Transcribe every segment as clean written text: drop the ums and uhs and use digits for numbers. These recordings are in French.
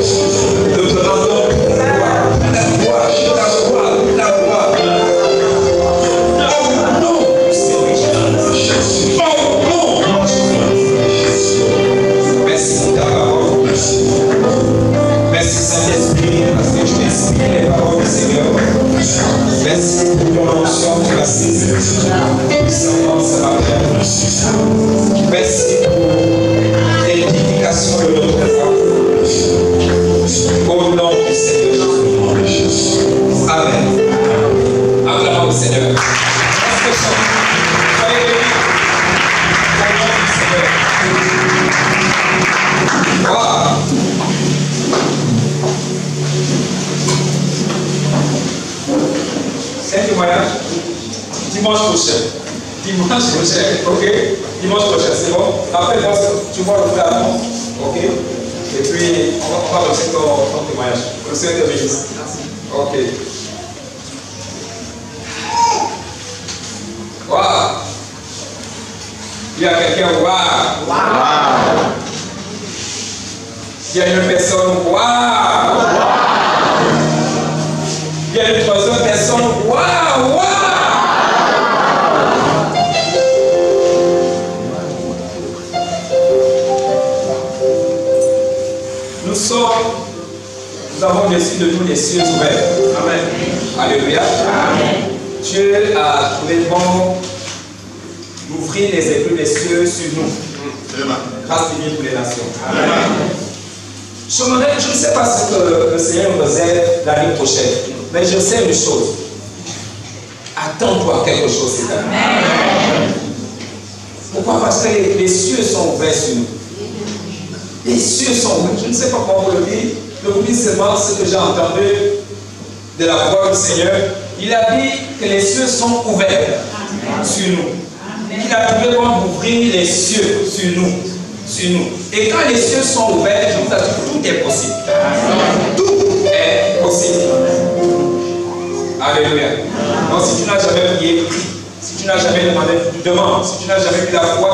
Nous te rendons la gloire, la gloire, la gloire. Au nom du Seigneur Jésus. Au nom du Seigneur Jésus. Merci pour ta parole. Merci Saint-Esprit, parce que je t'inspire les paroles du Seigneur. Merci pour ton onction de la saison. Puissamment ce matin. Merci pour l'édification de notre foi. Au nom du Seigneur Jésus. Amen. Acclamons le Seigneur. Soyez bénis. Au nom du Seigneur. Wow. C'est un témoignage. Dimanche prochain. Dimanche prochain, ok? Dimanche prochain, c'est bon? Après, tu vois le frère avant, ok? Et puis, on va lancer ton témoignage. Le Seigneur te bénisse. Ok. Waouh! Il y a quelqu'un, waouh! Wow. Il y a une personne, waouh! Wow. Il y a une troisième personne, waouh! Wow. Nous avons reçu de nous les cieux ouverts. Amen. Alléluia. Amen. Dieu a trouvé bon d'ouvrir les écluses des cieux sur nous. Grâce divine pour les nations. Amen. Je ne sais pas ce que le Seigneur nous réserve l'année prochaine, mais je sais une chose. Attends-toi quelque chose cette année. Pourquoi? Parce que les cieux sont ouverts sur nous. Les cieux sont ouverts. Je ne sais pas comment vous le dire. Je vous dis seulement ce que j'ai entendu de la voix du Seigneur. Il a dit que les cieux sont ouverts sur nous. Il a trouvé bon d'ouvrir les cieux sur nous. Et quand les cieux sont ouverts, je vous assure que tout est possible. Tout est possible. Alléluia. Donc si tu n'as jamais prié, si tu n'as jamais demandé, demande. Si tu n'as jamais eu la foi,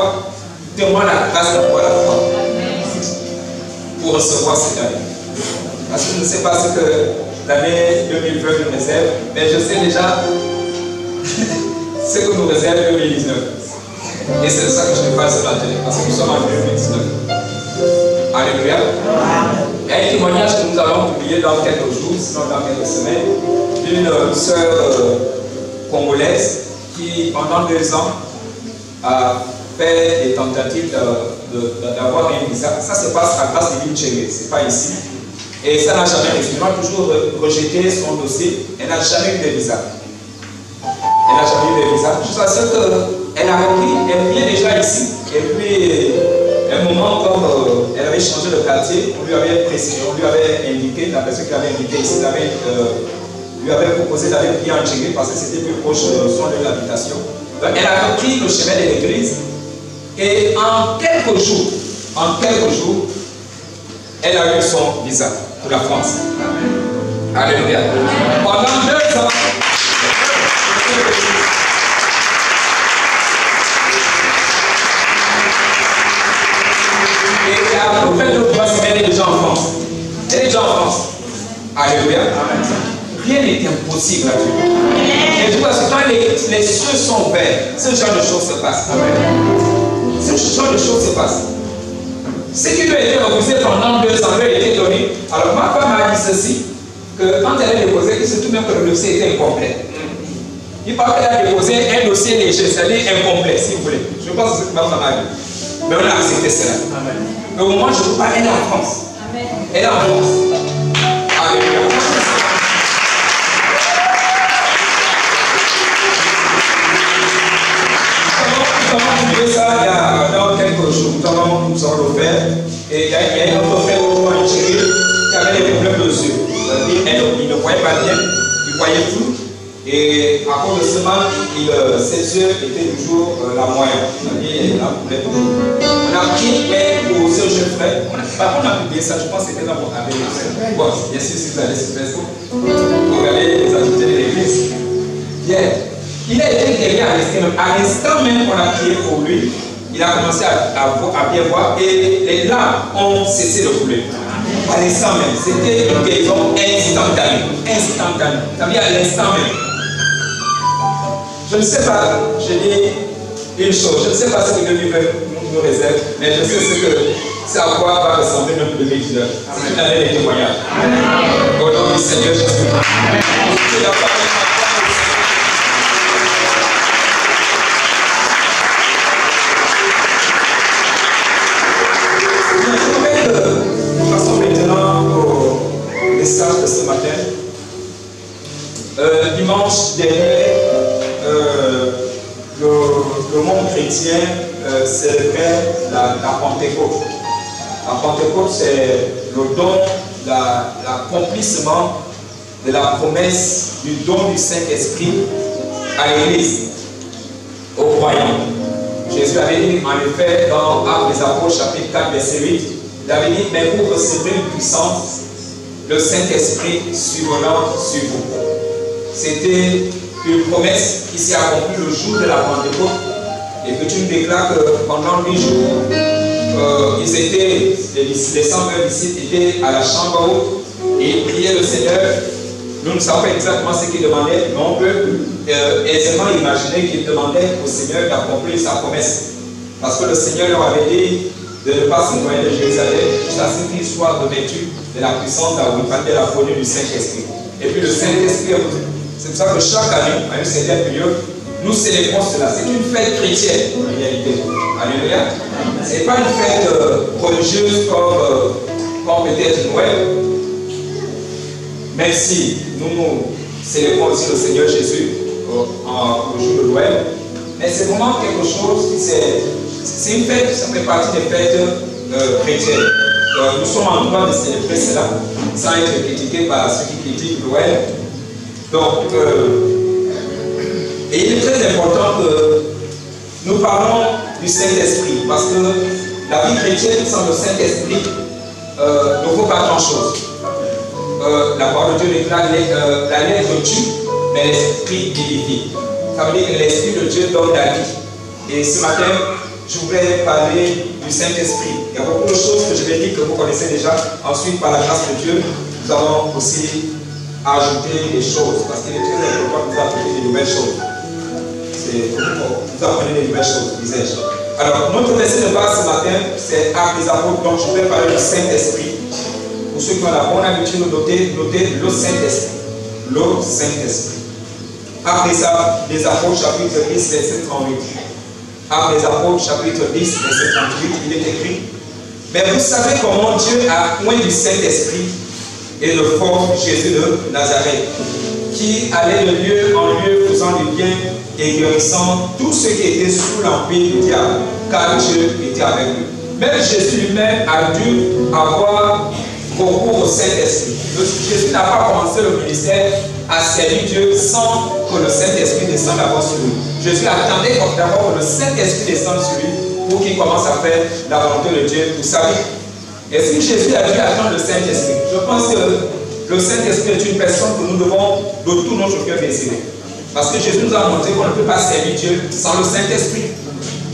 demande la grâce d'avoir la foi pour recevoir cette année. Parce que je ne sais pas ce que l'année 2020 nous réserve, mais je sais déjà ce que nous réserve 2019. Et c'est de ça que je ne parle ce matin, parce que nous sommes en 2019. Alléluia. Il y a un témoignage que nous allons publier dans quelques jours, sinon dans quelques semaines, d'une sœur congolaise qui, pendant 2 ans, a fait des tentatives d'avoir un visa. Ça se passe à Grâce Divine Tchégué, ce n'est pas ici. Et ça n'a jamais réussi. Elle a toujours rejeté son dossier. Elle n'a jamais eu de visa. Elle n'a jamais eu de visa. Jusqu'à ce qu'elle a repris, elle vient déjà ici. Et puis, à un moment, comme elle avait changé de quartier, on lui avait indiqué, la personne qui l'avait invité ici, lui avait proposé d'aller prier en Tchégué parce que c'était plus proche de son lieu d'habitation. Elle a repris le chemin de l'église. Et en quelques jours, elle a eu son visa pour la France. Alléluia. Pendant 2 ans, et à peu près 2 ou 3 semaines, elle est déjà en France. Elle est déjà en France. Alléluia. Rien n'est impossible à Dieu. Et je vois que quand les cieux sont ouverts, ce genre de choses se passe. Ce genre de choses se passe. Ce qui lui a été refusé pendant 2 ans, lui a été donné. Alors ma femme m'a dit ceci, que quand elle a déposé, il se trouve même que le dossier était incomplet. Il paraît qu'elle a déposé un dossier léger, c'est-à-dire incomplet, si vous voulez. Je pense que c'est ce que ma femme a dit. Mais on a accepté cela. Mais au moment où je vous parle, elle est en France. Elle est en France. Alléluia. Nous avons publié ça il y a dans quelques jours. Nous allons le faire. Et il y a une autre frère en Tchégué qui avait des problèmes de yeux. Il ne voyait pas bien, il voyait flou. Et à cause de cela, ses yeux étaient toujours la moyenne. C'est-à-dire, il a un problème toujours. On a pris pour ce jeune frère. On a publié ça, je pense que c'était dans votre avis. Bon, bien sûr, si vous allez sur Facebook, regardez les activités de l'église. Hier, il a été guéri à l'instant même qu'on a prié pour lui. Il a commencé à bien voir et les larmes ont cessé de couler. à l'instant même. C'était une guérison instantanée. Instantanée. Ça veut dire à l'instant même. Je ne sais pas, je dis une chose, je ne sais pas ce que Dieu nous réserve, mais je sais c'est à quoi va ressembler notre 2019. C'est une année de témoignage. Au nom du Seigneur Jésus. Nous passons maintenant au message de ce matin. Dimanche dernier, le monde chrétien célébrait la Pentecôte. La Pentecôte, c'est le don, l'accomplissement de la promesse du don du Saint-Esprit à l'Église, aux croyants. Jésus avait dit, en effet, dans Actes des Apôtres, chapitre 4, verset 8, il avait dit, mais vous recevrez une puissance, le Saint-Esprit survenant sur vous. C'était une promesse qui s'est accomplie le jour de la Pentecôte, et que tu me déclares que pendant 8 jours, les 120 disciples étaient à la chambre haute et ils priaient le Seigneur. Nous ne savons pas exactement ce qu'ils demandaient, mais on peut aisément imaginer qu'ils demandaient au Seigneur d'accomplir sa promesse. Parce que le Seigneur leur avait dit de ne pas s'éloigner de Jérusalem jusqu'à ce qu'ils soient revêtus de la puissance de la folie du Saint-Esprit. Et puis le Saint-Esprit, c'est pour ça que chaque année, à une certaine période, nous célébrons cela. C'est une fête chrétienne, en réalité. Alléluia. Ce n'est pas une fête religieuse comme peut-être Noël. Même si nous célébrons aussi le Seigneur Jésus au jour de Noël. Mais c'est vraiment quelque chose, c'est une fête, ça fait partie des fêtes chrétiennes. Nous sommes en droit de célébrer cela, sans être critiqués par ceux qui critiquent Noël. Donc, et il est très important que nous parlons du Saint-Esprit, parce que la vie chrétienne sans le Saint-Esprit ne vaut pas grand-chose. La parole de Dieu déclare la lettre tue, mais l'Esprit vivifie. Ça veut dire que l'Esprit de Dieu donne la vie. Et ce matin, je voudrais parler du Saint-Esprit. Il y a beaucoup de choses que je vais dire que vous connaissez déjà. Ensuite, par la grâce de Dieu, nous allons aussi ajouter des choses, parce qu'il est très important que vous appreniez des nouvelles choses. Vous apprenez des nouvelles choses, disais-je. Alors, notre verset de base ce matin, c'est Actes des Apôtres, donc je vais parler du Saint-Esprit. Pour ceux qui ont la bonne habitude de noter le Saint-Esprit. Le Saint-Esprit. Actes des Apôtres, chapitre 10, verset 38. Actes des Apôtres, chapitre 10, verset 38, il est écrit: mais vous savez comment Dieu a oint du Saint-Esprit et de force Jésus de Nazareth, qui allait de lieu en lieu faisant du bien et guérissant tous ceux qui étaient sous l'empire du diable, car Dieu était avec lui. Même Jésus lui-même a dû avoir recours au Saint-Esprit. Jésus n'a pas commencé le ministère à servir Dieu sans que le Saint-Esprit descende d'abord sur lui. Jésus attendait d'abord que le Saint-Esprit descende sur lui pour qu'il commence à faire la volonté de Dieu pour sa vie. Et si Jésus a dû attendre le Saint-Esprit, je pense que le Saint-Esprit est une personne que nous devons de tout notre cœur désirer. Parce que Jésus nous a montré qu'on ne peut pas servir Dieu sans le Saint-Esprit.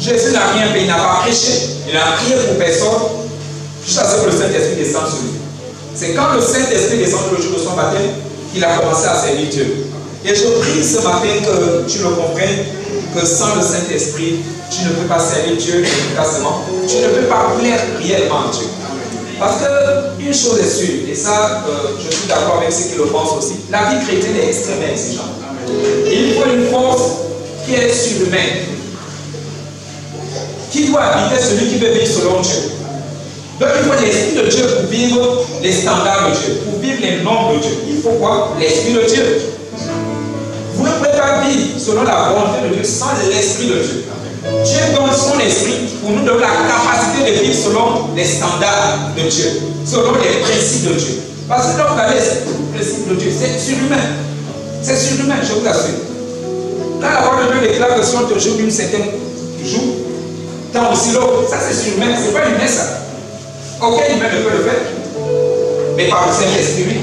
Jésus n'a rien fait, il n'a pas prêché, il n'a prié pour personne, jusqu'à ce que le Saint-Esprit descende sur lui. C'est quand le Saint-Esprit descend le jour de son baptême qu'il a commencé à servir Dieu. Et je prie ce matin que tu le comprennes, que sans le Saint-Esprit, tu ne peux pas servir Dieu efficacement. Tu ne peux pas plaire réellement à Dieu. Parce qu'une chose est sûre, et ça, je suis d'accord avec ceux qui le pensent aussi, la vie chrétienne est extrêmement exigeante. Il faut une force qui est surhumaine, qui doit habiter celui qui veut vivre selon Dieu. Donc il faut l'Esprit de Dieu pour vivre les standards de Dieu, pour vivre les normes de Dieu. Il faut quoi? L'Esprit de Dieu. Vous ne pouvez pas vivre selon la volonté de Dieu sans l'Esprit de Dieu. Dieu donne son esprit pour nous donner la capacité de vivre selon les standards de Dieu, selon les principes de Dieu. Parce que quand vous avez les principes de Dieu, c'est surhumain. C'est surhumain, je vous assure. Quand la parole de Dieu déclare que si on te joue d'une certaine joue, dans le silo, ça c'est surhumain, c'est pas humain ça. Aucun humain ne peut le faire. Mais par le Saint-Esprit.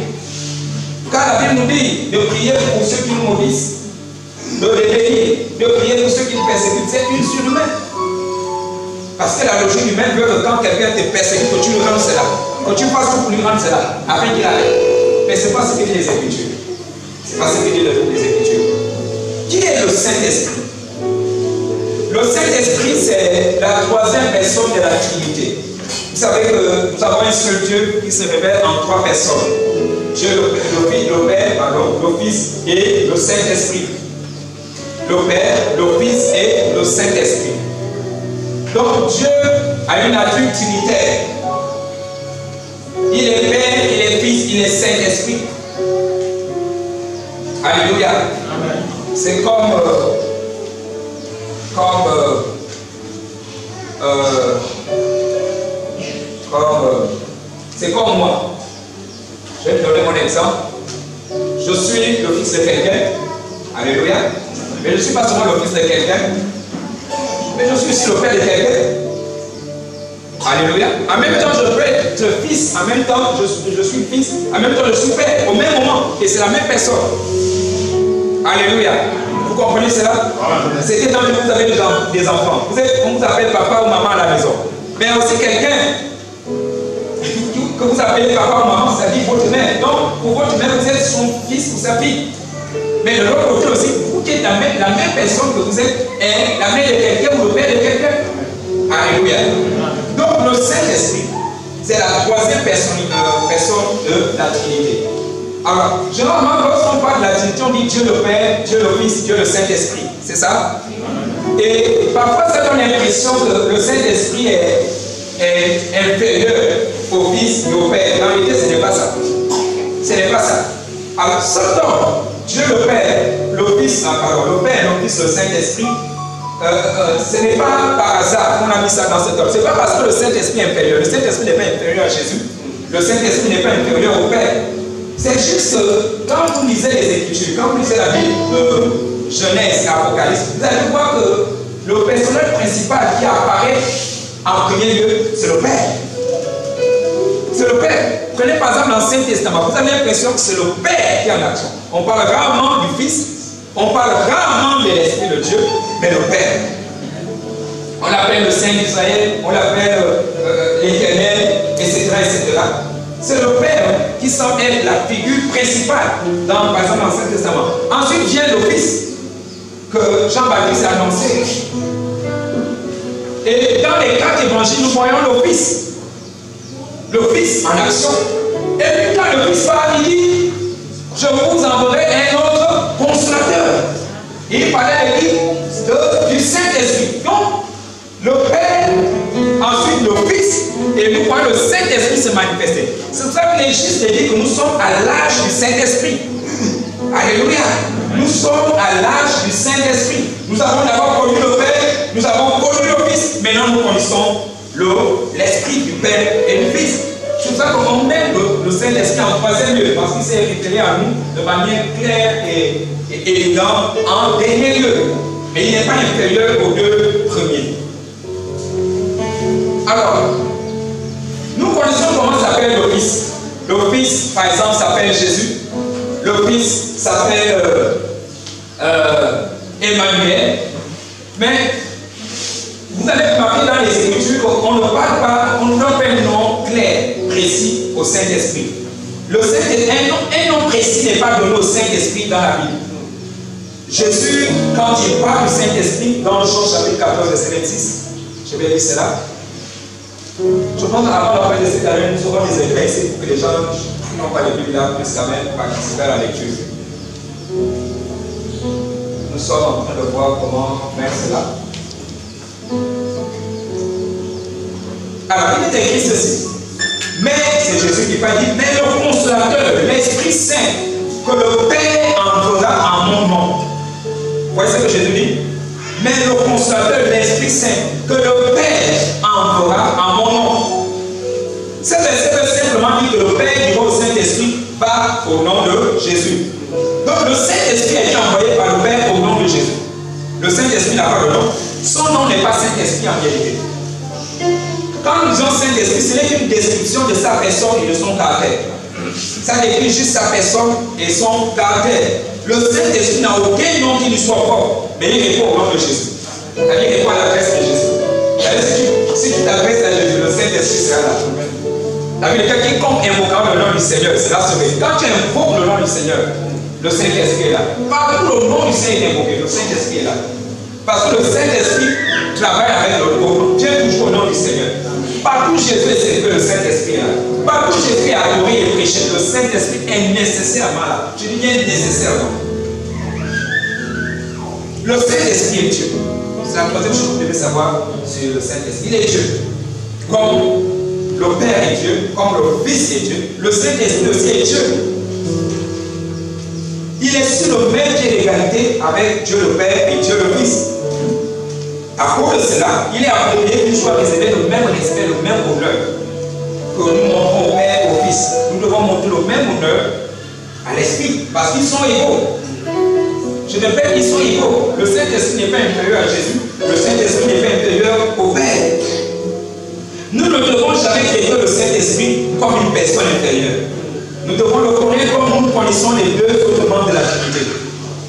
Quand la Bible nous dit de prier pour ceux qui nous maudissent, de les bénir, de prier pour ceux qui nous persécutent, c'est une surhumaine. Parce que la logique humaine veut que quand quelqu'un te persécute, que tu le rendes cela. que tu fasses tout pour lui rendre cela, afin qu'il arrête. Mais ce n'est pas ce que dit les Écritures. Ce n'est pas ce que dit les Écritures. Qui est le Saint-Esprit? Le Saint-Esprit, c'est la troisième personne de la Trinité. Vous savez que nous avons un seul Dieu qui se révèle en trois personnes. Dieu, le Père, le Fils et le Saint-Esprit. Le Père, le Fils et le Saint-Esprit. Donc Dieu a une nature trinitaire. Il est Père, il est Fils, il est Saint-Esprit. Alléluia. C'est c'est comme moi. Je vais te donner mon exemple. Je suis le fils de quelqu'un. Alléluia. Mais je ne suis pas seulement le fils de quelqu'un, mais je suis aussi le père de quelqu'un. Alléluia. En même temps, je peux être fils, en même temps, je suis fils, en même temps, je suis père, au même moment. Et c'est la même personne. Alléluia. Vous comprenez cela? C'était dans le vous avez des enfants. On vous appelle papa ou maman à la maison. Mais aussi quelqu'un que vous appelez papa ou maman, ça dit votre mère. Donc, pour votre mère, vous êtes son fils ou sa fille. Mais de l'autre côté aussi, vous qui êtes la même personne que vous êtes, est la mère de quelqu'un ou le père de quelqu'un. Alléluia. Donc, le Saint-Esprit, c'est la troisième personne de la Trinité. Alors, généralement, lorsqu'on parle de la Trinité, on dit Dieu le Père, Dieu le Fils, Dieu le Saint-Esprit. C'est ça? Et parfois, ça donne l'impression que le Saint-Esprit est inférieur au Fils et au Père. En réalité, ce n'est pas ça. Ce n'est pas ça. Alors, cependant, Dieu le Père, le Fils, le Père, le Fils, le Saint-Esprit, ce n'est pas par hasard qu'on a mis ça dans cet ordre. Ce n'est pas parce que le Saint-Esprit est inférieur. Le Saint-Esprit n'est pas inférieur à Jésus. Le Saint-Esprit n'est pas inférieur au Père. C'est juste que quand vous lisez les Écritures, quand vous lisez la Bible de Genèse et Apocalypse, vous allez voir que le personnage principal qui apparaît en premier lieu, c'est le Père. C'est le Père. Prenez par exemple l'Ancien Testament, vous avez l'impression que c'est le Père qui est en action. On parle rarement du Fils, on parle rarement de l'Esprit de Dieu, mais le Père. On l'appelle le Saint d'Israël, on l'appelle l'Éternel, etc., etc. C'est le Père qui semble être la figure principale dans, par exemple, l'Ancien Testament. Ensuite vient le Fils que Jean-Baptiste a annoncé. Et dans les 4 évangiles, nous voyons le Fils. Le Fils en action. Et puis quand le Fils parle, il dit, je vous enverrai un autre consolateur. Il parlait de qui? Du Saint-Esprit. Donc, le Père, ensuite le Fils, et nous voyons le Saint-Esprit se manifester. C'est pour ça que les justes disent que nous sommes à l'âge du Saint-Esprit. Alléluia. Nous sommes à l'âge du Saint-Esprit. Nous avons d'abord connu le Père, nous avons connu le Fils, maintenant nous connaissons l'Esprit du Père et du Fils. C'est pour ça qu'on met le Saint-Esprit en troisième lieu, parce qu'il s'est révélé à nous de manière claire et évidente en dernier lieu. Mais il n'est pas inférieur aux deux premiers. Alors, nous connaissons comment s'appelle le Fils. Le Fils, par exemple, s'appelle Jésus. Le Fils s'appelle Emmanuel. Mais vous allez remarquer dans les Écritures qu'on ne parle pas, on ne donne pas un nom clair, précis au Saint-Esprit. Le Saint-Esprit, un nom précis n'est pas donné au Saint-Esprit dans la Bible. Jésus, quand il parle du Saint-Esprit, dans Jean chapitre 14, verset 26, je vais lire cela. Je pense qu'avant la fin de cette année, nous aurons des effets ici pour que les gens qui n'ont pas de Bible là puissent quand même participer à la lecture. Nous sommes en train de voir comment faire cela. Alors, il est écrit ceci. Mais, c'est Jésus qui parle, mais le consolateur, l'Esprit Saint, que le Père enverra en mon nom. Vous voyez ce que Jésus dit? Mais le consolateur, l'Esprit Saint, que le Père enverra en mon nom. C'est simplement dit que le Père dira au Saint-Esprit va au nom de Jésus. Donc le Saint-Esprit a été envoyé par le Père au nom de Jésus. Le Saint-Esprit n'a pas de nom. Son nom n'est pas Saint-Esprit en vérité. Quand nous disons Saint-Esprit, ce n'est qu'une description de sa personne et de son caractère. Ça décrit juste sa personne et son caractère. Le Saint-Esprit n'a aucun nom qui lui soit propre, mais il répond au nom de Jésus. C'est-à-dire qu'il répond à l'adresse de Jésus. Si tu t'adresses à Jésus, le Saint-Esprit sera là. La Bible dit quiconque invoquera le nom du Seigneur sera sauvé. Quand tu invoques le nom du Seigneur, le Saint-Esprit est là. Partout le nom du Seigneur est invoqué, le Saint-Esprit est là. Parce que le Saint-Esprit travaille avec le nom. Dieu touche au nom du Seigneur. Partout Jésus est célébré, le Saint-Esprit est là. Partout Jésus est adoré et prêché, le Saint-Esprit est nécessairement là. Je dis bien nécessairement. Le Saint-Esprit est Dieu. C'est la troisième chose que vous devez savoir sur le Saint-Esprit. Il est Dieu. Comme le Père est Dieu, comme le Fils est Dieu, le Saint-Esprit aussi est Dieu. Il est sur le même pied d'égalité avec Dieu le Père et Dieu le Fils. À cause de cela, il est approprié qu'il soit réservé le même respect, le même honneur que nous montrons au Père et au Fils. Nous devons montrer le même honneur à l'Esprit, parce qu'ils sont égaux. Je répète, ils sont égaux. Le Saint-Esprit n'est pas inférieur à Jésus, le Saint-Esprit n'est pas inférieur au Père. Nous ne devons jamais traiter le Saint-Esprit comme une personne inférieure. Nous devons le connaître comme nous connaissons les deux autres membres de la Trinité.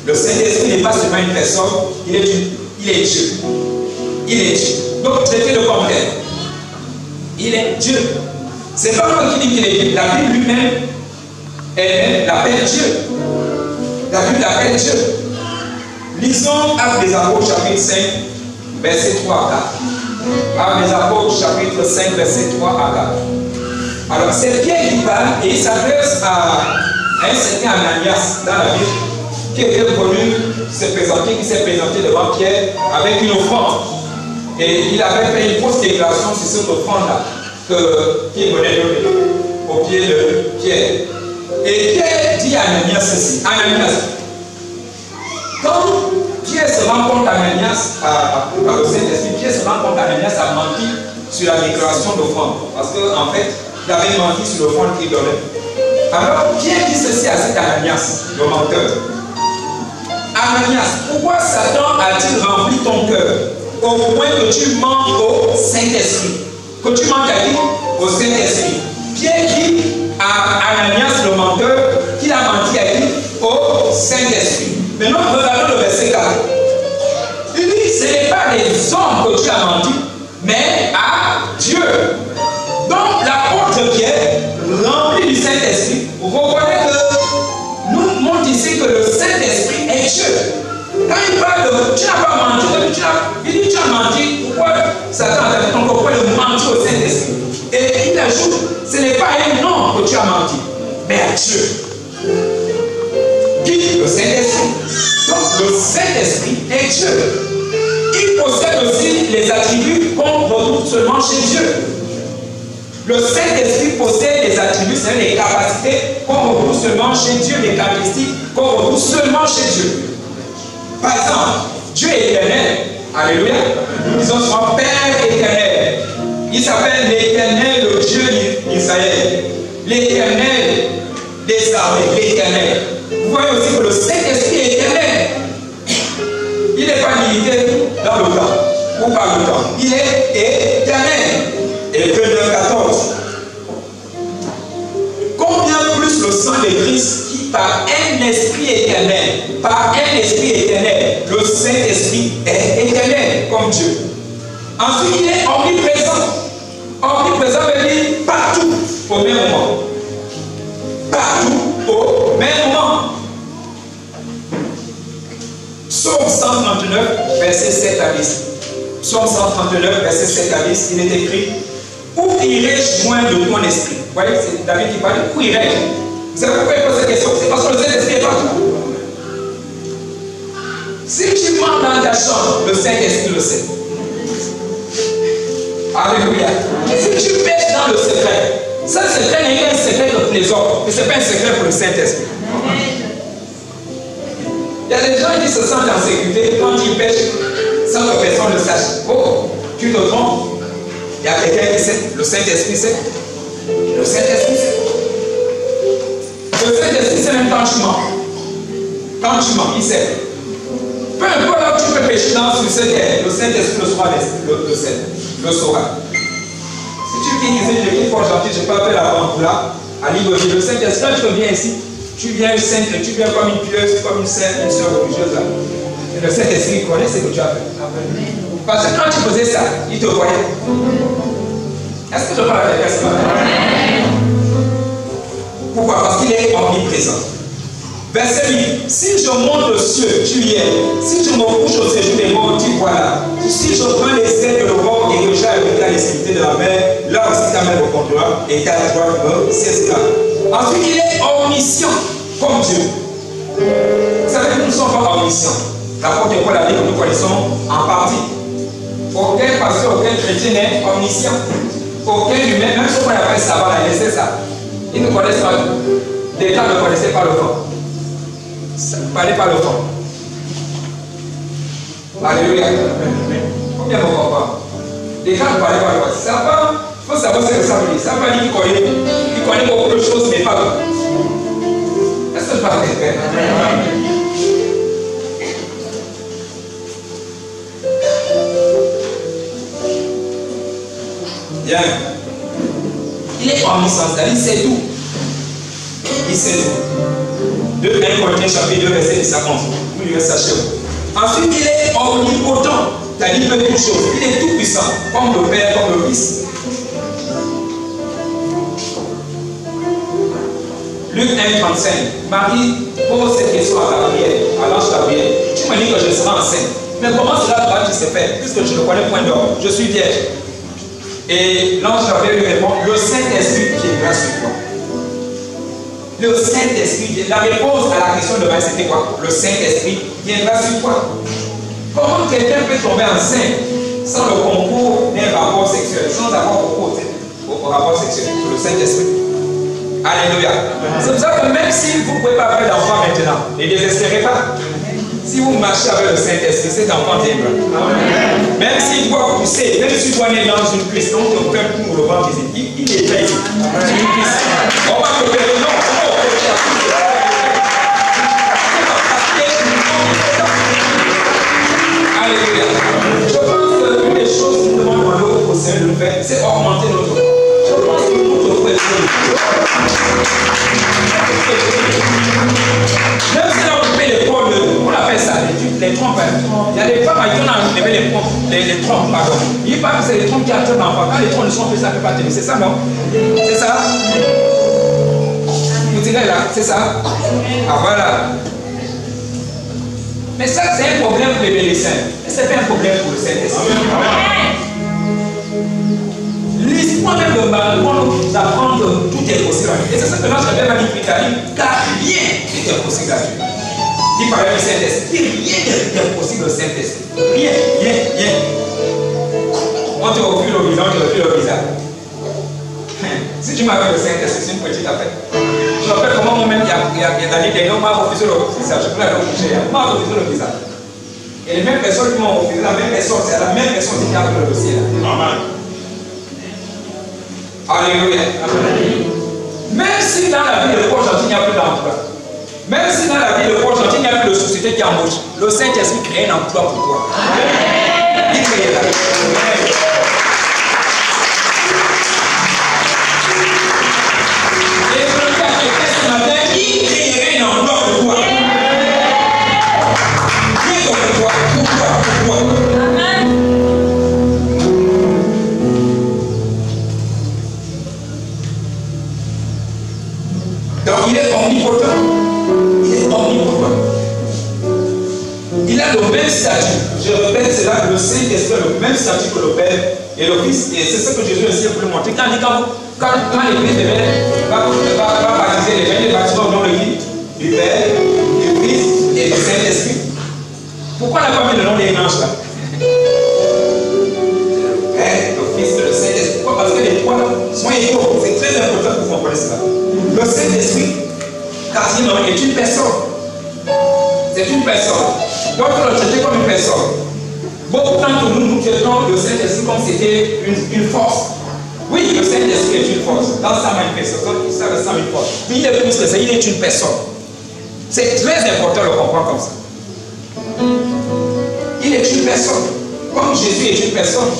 Le Saint-Esprit n'est pas seulement une personne, il est Dieu. Il est Dieu. Il est Dieu. Donc, traitez-le comme tel. Il est Dieu. C'est pas moi qui dis qu'il est Dieu. La Bible lui-même, elle l'appelle Dieu. La Bible l'appelle Dieu. Lisons Actes des Apôtres, chapitre 5, verset 3 à 4. Actes des Apôtres, chapitre 5, verset 3 à 4. Alors, c'est Pierre qui parle et il s'adresse à un certain Ananias dans la Bible qui était venu se présenter, qui s'est présenté devant Pierre avec une offrande. Et il avait fait une fausse déclaration sur cette offrande-là qui venait donner au pied de Pierre. Et Pierre dit à Ananias ceci: Ananias, quand Pierre se rend compte Ananias, par le Saint-Esprit, Pierre se rend compte Ananias a menti sur la déclaration d'offrande. Parce qu'en fait, il avait menti sur l'offrande qu'il donnait. Alors Pierre dit ceci à cet Ananias, le menteur: Ananias, pourquoi Satan a-t-il rempli ton cœur au point que tu manques au Saint-Esprit? Que tu manques à qui? Au Saint-Esprit. Pierre dit à Ananias le menteur qu'il a menti à qui? Au Saint-Esprit. Maintenant, regardons le verset 4. Il dit: ce n'est pas les hommes que tu as menti, mais à Dieu. Donc l'apôtre Pierre, rempli du Saint-Esprit, reconnaît que nous montre ici que le Saint-Esprit est Dieu. Quand il parle de tu n'as pas menti, il dit tu as menti, pourquoi Satan a fait ton corps, pourquoi il mentit au Saint-Esprit? Et il ajoute, ce n'est pas un nom que tu as menti, mais à Dieu. Qui? Le Saint-Esprit. Donc le Saint-Esprit est Dieu. Il possède aussi les attributs qu'on retrouve seulement chez Dieu. Le Saint-Esprit possède des attributs, c'est-à-dire des capacités qu'on retrouve seulement chez Dieu, des caractéristiques qu'on retrouve seulement chez Dieu. Par exemple, Dieu est éternel. Alléluia. Nous disons souvent Père éternel. Il s'appelle l'Éternel, le Dieu d'Israël. L'Éternel des armées, l'Éternel. Vous voyez aussi que le Saint-Esprit est éternel. Il n'est pas limité dans le temps ou par le temps. Il est éternel. Et 2:14. Combien plus le sang de Christ qui par un esprit éternel, le Saint-Esprit est éternel comme Dieu. Ensuite, il est omniprésent. Omniprésent veut dire partout au même moment. Partout au même moment. Psaume 139, verset 7 à 10. Psaume 139, verset 7 à 10, il est écrit: où irai-je loin de ton esprit? Vous voyez, c'est David qui parle. Où irai-je? Vous savez pourquoi il pose cette question? C'est parce que le Saint-Esprit est partout. Si tu mens dans ta chambre, le Saint-Esprit le sait. Alléluia. Si tu pêches dans le secret, ça le secret n'est pas un secret de tous les hommes, mais ce n'est pas un secret pour le Saint-Esprit. Il y a des gens qui se sentent en sécurité quand ils pêchent sans que personne ne sache. Oh, tu te trompes. Il y a quelqu'un qui sait. Le Saint-Esprit sait. Le Saint-Esprit sait. Le Saint-Esprit sait même quand tu mens. Quand tu mens, il sait. Peu importe là où tu peux pécher sur cette terre, le Saint-Esprit le saura. Si tu dis que je suis fort gentil, je peux appeler la banque là, à Libreville. Le Saint-Esprit, quand tu viens ici, tu viens sainte, tu viens comme une pieuse, comme une sainte, une soeur religieuse là. Et le Saint-Esprit connaît ce que tu as fait. Parce que quand tu faisais ça, il te voyait. Est-ce que je parle avec quelqu'un? qu'il est omniprésent. Verset 8. Si je monte aux cieux, tu y es. Si je me couche au séjour des morts, tu voilà. Si je prends les ailes de l'aurore et que j'arrive à l'extrémité de la mer, là aussi ta main me conduira et ta droite me cessera. Ensuite, il est omniscient comme Dieu. Vous savez que nous ne sommes pas omniscients. L'apôtre Paul a dit que nous connaissons en partie. Aucun pasteur, aucun chrétien n'est omniscient. Aucun humain, même ceux qu'on appelle savants, ils essaient ça. Ils ne connaissent pas tout. Les gens ne connaissaient pas le fond. Ne parlez pas le fond. Alléluia. Combien vous comprenez? Les gens ne parlaient pas le fond. Savant, il faut savoir ce que ça veut dire. Ça veut dire qu'il connaît beaucoup de choses, mais pas tout. Est-ce que je parle bien? Bien. Il est omniscient, c'est-à-dire il sait tout. Il sait tout. 2 Corinthiens chapitre 2, verset 10 à 11. Vous lirez ça chez vous. Ensuite, il est omnipotent, c'est-à-dire il peut toutes choses. Il est tout puissant, comme le Père, comme le Fils. Luc 1, 35. Marie pose cette question à Gabriel, à l'ange Gabriel. Tu me dis que je serai enceinte. Mais comment cela va-t-il se faire? Puisque je ne connais point d'homme, je suis vierge. Et l'ange Gabriel lui répond, le Saint-Esprit viendra sur toi. Le Saint-Esprit, la réponse à la question de Marie, c'était quoi? Le Saint-Esprit viendra sur toi. Comment quelqu'un peut tomber enceinte sans le concours d'un rapport sexuel, sans avoir recours au rapport sexuel? Le Saint-Esprit. Alléluia. C'est pour ça que même si vous ne pouvez pas faire d'enfant maintenant, ne désespérez pas. Si vous marchez avec le Saint-Esprit, cet enfant viendra. Même s'il doit pousser, même s'il doit aller dans une cuisse, donc on peut pour le ventre ici, il est fait ici. Une cuisse. On va le faire, non, alléluia. Je pense qu'une des choses que nous demandons au Seigneur de nous faire, c'est augmenter notre foi. Je pense que notre foi est même si on occupé les pompes, on appelle ça les trompes. Il y a des femmes qui ont enlevé les trompes, pardon. Il parle que c'est les trompes qui attirent l'enfant. Quand les trompes ne sont plus, ça ne peut pas tenir. C'est ça, non? C'est ça? Vous tirez là, c'est ça? Ah voilà. Mais ça, c'est un problème pour les médecins. Mais ce n'est pas un problème pour le Saint-Esprit. L'histoire même de Marie nous apprend que tout est possible. Et c'est ça que l'ange Gabriel m'a dit, car rien n'est impossible à Dieu. Il parlait du Saint-Esprit. Rien n'est impossible au Saint-Esprit. Rien, rien, rien. On te refuse le visage, on te refuse le visage. Si tu m'avais le Saint-Esprit, c'est une petite affaire. Je me rappelle comment moi-même, il y a des années dernières, on m'a refusé le visage. Je voulais aller au coucher. On m'a refusé le visage. Et les mêmes personnes qui m'ont refusé, la même personne, c'est la même personne qui a le dossier. Amen. Alléluia. Même si dans la vie de Port-Gentil, il n'y a plus d'emploi, même si dans la vie de Port-Gentil, il n'y a plus de société qui embauche, le Saint-Esprit crée un emploi pour toi. Il crée là. Et je le dis à quelqu'un ce matin, il créerait un emploi pour toi. Qui est pour toi? Pourquoi? Donc il est omnipotent. Il est omnipotent. Il a le même statut. Je répète cela, le Saint-Esprit a le même statut que le Père et le Fils. Et c'est ce que Jésus aussi a voulu montrer. Quand l'Église va baptiser les baptiseurs au nom du Père, du Fils et du Saint-Esprit. Pourquoi on n'a pas mis le nom des anges là? Le Père, le Fils et le Saint-Esprit. Pourquoi? Parce que les trois sont égaux. C'est très important que vous compreniez cela. Le Saint-Esprit, car sinon, est une personne. C'est une personne. Donc, on le traite comme une personne. Beaucoup d'entre nous, nous traitons le Saint-Esprit comme c'était une force. Oui, le Saint-Esprit est une force. Dans sa manifestation, ça ressemble à une force. Mais il est plus que ça, il est une personne. C'est très important de le comprendre comme ça. Il est une personne. Comme Jésus est une personne.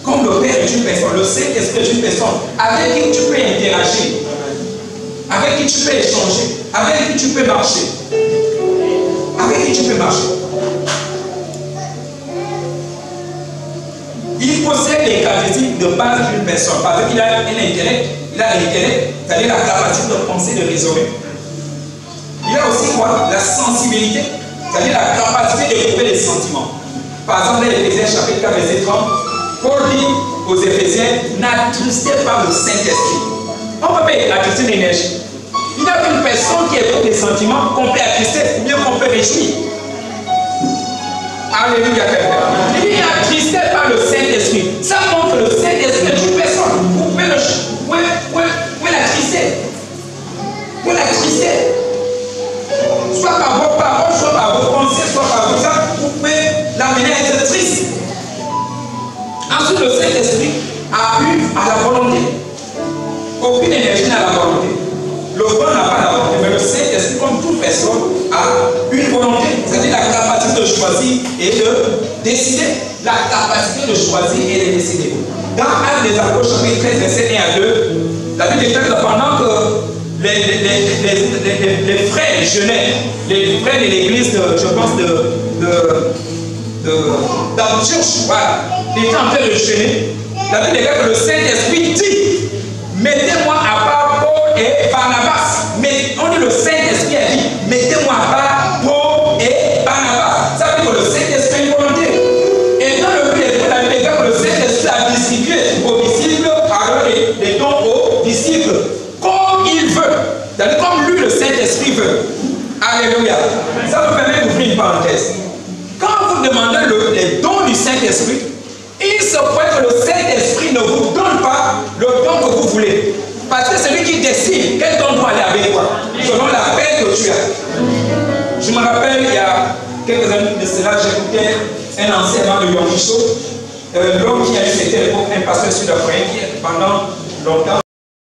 Comme le Père est une personne. Le Saint-Esprit est une personne. Avec qui tu peux interagir. Avec qui tu peux échanger. Avec qui tu peux marcher. Avec qui tu peux marcher. Il possède les caractéristiques de base d'une personne. Parce qu'il a un intellect, Il a l'intellect, c'est-à-dire la capacité de penser, de raisonner. Il a aussi quoi? La sensibilité, c'est-à-dire la capacité d'éprouver les sentiments. Par exemple, dans Éphésiens chapitre 4, verset 30, Paul dit aux Éphésiens, n'attristez pas le Saint-Esprit. On peut pas attrister l'énergie. Il n'y a qu'une personne qui éprouve des sentiments qu'on peut attrister, ou bien qu'on peut réjouir. Alléluia, quelqu'un. Il dit, n'attristez pas le Saint-Esprit. Ça montre que le Saint-Esprit est une personne. Vous pouvez l'attrister. Vous pouvez l'attrister. Soit par vos paroles, soit par vos pensées, soit par vos actes, vous pouvez l'amener à être triste. Ensuite, le Saint-Esprit a eu à la volonté. Aucune énergie n'a la volonté. Le vent n'a pas la volonté, mais le Saint-Esprit, comme toute personne, a une volonté, c'est-à-dire la capacité de choisir et de décider. La capacité de choisir et de décider. Dans Actes des Apôtres, chapitre 13, verset 1 à 2, la Bible déclare que pendant que les frères jeûnaient, les frères de l'église, je pense, d'Antioche, voilà, ils étaient en train de jeûner. La Bible déclare que le Saint-Esprit dit, mettez-moi à part Paul et Barnabas. Mais on dit le Saint-Esprit a dit, mettez-moi à part Paul et Barnabas. Ça veut dire que le Saint-Esprit a une volonté. Et dans le but de la Bible déclare que le Saint-Esprit a distribué aux disciples, alors les dons aux disciples, comme il veut. C'est-à-dire comme lui, le Saint-Esprit veut. Alléluia. Ça me permet d'ouvrir une parenthèse. Quand vous demandez les dons du Saint-Esprit, il se pourrait que le Saint-Esprit ne vous donne pas le don que vous voulez. Parce que c'est lui qui décide quel don doit aller avec toi, selon la paix que tu as. Je me rappelle, il y a quelques années de cela, j'écoutais un enseignement de Yom Kippur, l'homme qui a eu cette époque, un pasteur sud-africain qui pendant longtemps